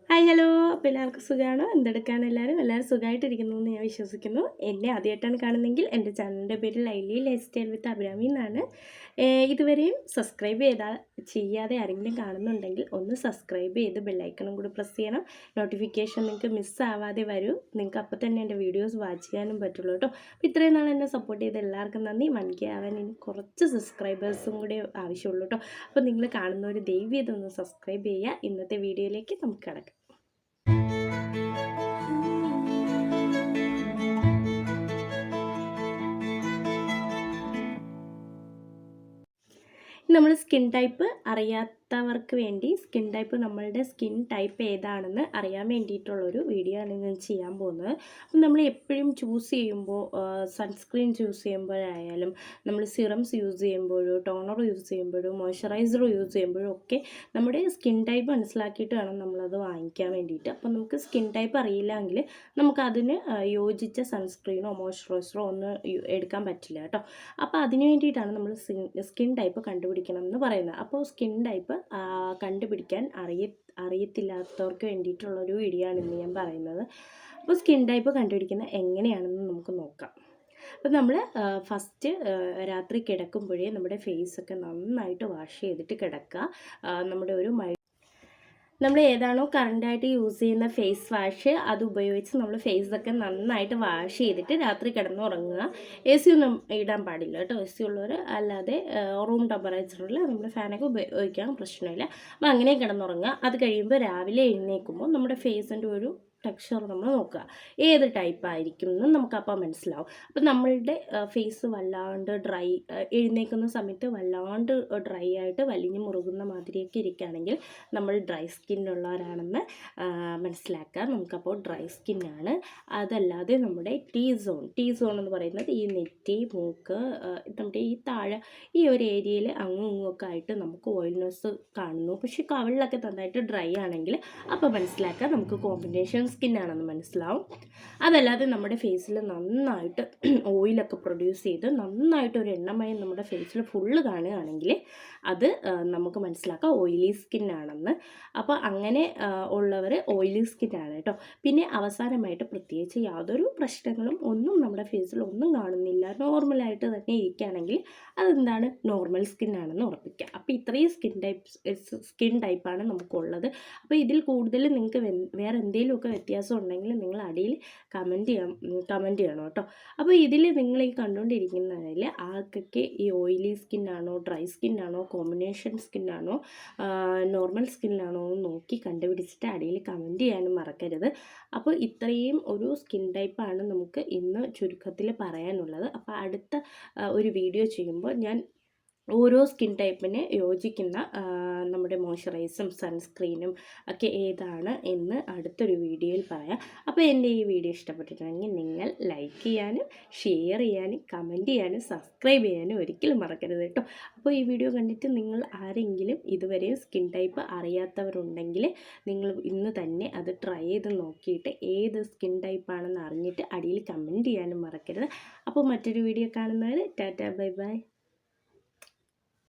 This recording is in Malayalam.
Hi hello. അപ്പോൾ എല്ലാവർക്കും സുഖമാണോ? എന്തെടുക്കാണ് എല്ലാവരും സുഖമായിട്ടിരിക്കുന്നു എന്ന് ഞാൻ വിശ്വസിക്കുന്നു. എന്നെ ആദ്യമായിട്ടാണ് കാണുന്നതെങ്കിൽ എൻ്റെ ചാനലിൻ്റെ പേര് ലൈലി ലൈഫ് സ്റ്റൈൽ വിത്ത് അഭിരാമി എന്നാണ്. ഇതുവരെയും ചെയ്യാതെ ആരെങ്കിലും കാണുന്നുണ്ടെങ്കിൽ ഒന്ന് സബ്സ്ക്രൈബ് ചെയ്ത് ബെല്ലൈക്കണും കൂടി പ്രസ് ചെയ്യണം. നോട്ടിഫിക്കേഷൻ നിങ്ങൾക്ക് മിസ്സാവാതെ വരും. നിങ്ങൾക്ക് അപ്പോൾ തന്നെ എൻ്റെ വീഡിയോസ് വാച്ച് ചെയ്യാനും പറ്റുള്ളൂ കേട്ടോ. അപ്പോൾ ഇത്രയും നാൾ എന്നെ സപ്പോർട്ട് ചെയ്ത എല്ലാവർക്കും നന്ദി. 1K ആവാൻ ഇനി കുറച്ച് സബ്സ്ക്രൈബേഴ്സും കൂടി ആവശ്യമുള്ളൂ കേട്ടോ. അപ്പോൾ നിങ്ങൾ കാണുന്നവർ ദയവ് ചെയ്തൊന്ന് സബ്സ്ക്രൈബ് ചെയ്യുക. ഇന്നത്തെ വീഡിയോയിലേക്ക് നമുക്ക് കിടക്കാം. നമ്മൾ സ്കിൻ ടൈപ്പ് അറിയാത്തവർക്ക് വേണ്ടി നമ്മളുടെ സ്കിൻ ടൈപ്പ് ഏതാണെന്ന് അറിയാൻ വേണ്ടിയിട്ടുള്ളൊരു വീഡിയോ ആണ് ഞാൻ ചെയ്യാൻ പോകുന്നത്. അപ്പം നമ്മൾ എപ്പോഴും ചൂസ് ചെയ്യുമ്പോൾ സൺസ്ക്രീൻ ചൂസ് ചെയ്യുമ്പോഴായാലും നമ്മൾ സിറംസ് യൂസ് ചെയ്യുമ്പോഴോ ടോണർ യൂസ് ചെയ്യുമ്പോഴോ മോയ്സ്ചറൈസർ യൂസ് ചെയ്യുമ്പോഴോ ഒക്കെ നമ്മുടെ സ്കിൻ ടൈപ്പ് മനസ്സിലാക്കിയിട്ട് വേണം നമ്മളത് വാങ്ങിക്കാൻ വേണ്ടിയിട്ട്. അപ്പം നമുക്ക് സ്കിൻ ടൈപ്പ് അറിയില്ലെങ്കിൽ നമുക്കതിന് യോജിച്ച സൺസ്ക്രീനോ മോയ്സ്ചറൈസറോ ഒന്നും എടുക്കാൻ പറ്റില്ല കേട്ടോ. അപ്പോൾ അതിന് വേണ്ടിയിട്ടാണ് നമ്മൾ സ്കിൻ ടൈപ്പ് കണ്ടുപിടിക്കണം എന്ന് പറയുന്നത്. അപ്പോൾ സ്കിൻ ടൈപ്പ് കണ്ടുപിടിക്കാൻ അറിയത്തില്ലാത്തവർക്ക് വേണ്ടിയിട്ടുള്ളൊരു വീഡിയോ ആണ് ഇന്ന് ഞാൻ പറയുന്നത്. അപ്പോൾ സ്കിൻ ടൈപ്പ് കണ്ടുപിടിക്കുന്നത് എങ്ങനെയാണെന്ന് നമുക്ക് നോക്കാം. അപ്പോൾ നമ്മൾ ഫസ്റ്റ് രാത്രി കിടക്കുമ്പോഴേ നമ്മുടെ ഫേസൊക്കെ നന്നായിട്ട് വാഷ് ചെയ്തിട്ട് കിടക്കുക. നമ്മൾ ഏതാണോ കറണ്ടായിട്ട് യൂസ് ചെയ്യുന്ന ഫേസ് വാഷ് അത് ഉപയോഗിച്ച് നമ്മൾ ഫേസൊക്കെ നന്നായിട്ട് വാഷ് ചെയ്തിട്ട് രാത്രി കിടന്നുറങ്ങുക. AC ഒന്നും ഇടാൻ പാടില്ല കേട്ടോ. AC ഉള്ളവർ അല്ലാതെ റൂം ടെമ്പറേച്ചറിൽ നമ്മൾ ഫാനൊക്കെ ഉപയോഗിക്കാൻ പ്രശ്നമില്ല. അപ്പോൾ അങ്ങനെ കിടന്നുറങ്ങുക. അത് കഴിയുമ്പോൾ രാവിലെ എഴുന്നേൽക്കുമ്പോൾ നമ്മുടെ ഫേസിൻ്റെ ഒരു ടെക്സ്ചർ നമ്മൾ നോക്കുക, ഏത് ടൈപ്പ് ആയിരിക്കും എന്ന് നമുക്കപ്പോൾ മനസ്സിലാവും. അപ്പം നമ്മളുടെ ഫേസ് വല്ലാണ്ട് എഴുന്നേൽക്കുന്ന സമയത്ത് വല്ലാണ്ട് ഡ്രൈ ആയിട്ട് വലിഞ്ഞ് മുറുകുന്ന മാതിരിയൊക്കെ ഇരിക്കുകയാണെങ്കിൽ നമ്മൾ ഡ്രൈ സ്കിന്നുള്ളവരാണെന്ന് മനസ്സിലാക്കുക. നമുക്കപ്പോൾ ഡ്രൈ സ്കിന്നാണ്. അതല്ലാതെ നമ്മുടെ ടീ സോൺ എന്ന് പറയുന്നത് ഈ നെറ്റി, മൂക്ക്, നമ്മുടെ ഈ താഴെ ഈ ഒരു ഏരിയയിൽ അങ്ങും ഇങ്ങുമൊക്കെ ആയിട്ട് നമുക്ക് ഓയിൽനെസ് കാണുന്നു. പക്ഷേ കവിളിലൊക്കെ നന്നായിട്ട് ഡ്രൈ ആണെങ്കിൽ അപ്പോൾ മനസ്സിലാക്കുക നമുക്ക് കോമ്പിനേഷൻ സ്കിന്നാണെന്ന് മനസ്സിലാവും. അതല്ലാതെ നമ്മുടെ ഫേസിൽ നന്നായിട്ട് ഓയിലൊക്കെ പ്രൊഡ്യൂസ് ചെയ്ത് നന്നായിട്ട് ഒരു എണ്ണമയം നമ്മുടെ ഫേസിൽ ഫുള്ള് കാണുകയാണെങ്കിൽ അത് നമുക്ക് മനസ്സിലാക്കാം ഓയിലി സ്കിന്നാണെന്ന്. അപ്പോൾ അങ്ങനെ ഉള്ളവർ ഓയിലി സ്കിന്നാണ് കേട്ടോ. പിന്നെ അവസാനമായിട്ട് പ്രത്യേകിച്ച് യാതൊരു പ്രശ്നങ്ങളും ഒന്നും നമ്മുടെ ഫേസിൽ ഒന്നും കാണുന്നില്ല, നോർമലായിട്ട് തന്നെ ഇരിക്കുകയാണെങ്കിൽ അതെന്താണ് നോർമൽ സ്കിന്നാണെന്ന് ഉറപ്പിക്കുക. അപ്പോൾ ഇത്രയും സ്കിൻ ടൈപ്പാണ് നമുക്കുള്ളത്. അപ്പോൾ ഇതിൽ കൂടുതൽ നിങ്ങൾക്ക് വേറെ എന്തെങ്കിലുമൊക്കെ വ്യത്യാസം ഉണ്ടെങ്കിൽ നിങ്ങൾ അടിയിൽ കമൻറ്റ് ചെയ്യണം കേട്ടോ. അപ്പോൾ ഇതിൽ നിങ്ങൾ ഈ കണ്ടുകൊണ്ടിരിക്കുന്നതിൽ ആർക്കൊക്കെ ഈ ഓയിലി സ്കിന്നാണോ ഡ്രൈ സ്കിന്നാണോ കോമ്പിനേഷൻ സ്കിന്നാണോ നോർമൽ സ്കിന്നാണോ എന്ന് നോക്കി കണ്ടുപിടിച്ചിട്ട് അടിയിൽ കമൻറ്റ് ചെയ്യാനും മറക്കരുത്. അപ്പോൾ ഇത്രയും ഒരു സ്കിൻ ടൈപ്പാണ് നമുക്ക് ഇന്ന് ചുരുക്കത്തിൽ പറയാനുള്ളത്. അപ്പോൾ അടുത്ത ഒരു വീഡിയോ ചെയ്യുമ്പോൾ ഞാൻ ഓരോ സ്കിൻ ടൈപ്പിന് യോജിക്കുന്ന നമ്മുടെ മോയ്സ്ചറൈസറും സൺസ്ക്രീനും ഒക്കെ ഏതാണ് എന്ന് അടുത്തൊരു വീഡിയോയിൽ പറയാം. അപ്പോൾ എൻ്റെ ഈ വീഡിയോ ഇഷ്ടപ്പെട്ടിട്ടുണ്ടെങ്കിൽ നിങ്ങൾ ലൈക്ക് ചെയ്യാനും ഷെയർ ചെയ്യാനും കമൻറ്റ് ചെയ്യാനും സബ്സ്ക്രൈബ് ചെയ്യാനും ഒരിക്കലും മറക്കരുത് കേട്ടോ. അപ്പോൾ ഈ വീഡിയോ കണ്ടിട്ട് നിങ്ങൾ ആരെങ്കിലും ഇതുവരെയും സ്കിൻ ടൈപ്പ് അറിയാത്തവരുണ്ടെങ്കിൽ നിങ്ങൾ ഇന്ന് തന്നെ അത് ട്രൈ ചെയ്ത് നോക്കിയിട്ട് ഏത് സ്കിൻ ടൈപ്പാണെന്ന് അറിഞ്ഞിട്ട് അടിയിൽ കമൻറ്റ് ചെയ്യാനും മറക്കരുത്. അപ്പോൾ മറ്റൊരു വീഡിയോ കാണുന്നവരെ ടാറ്റാ ബൈ ബൈ.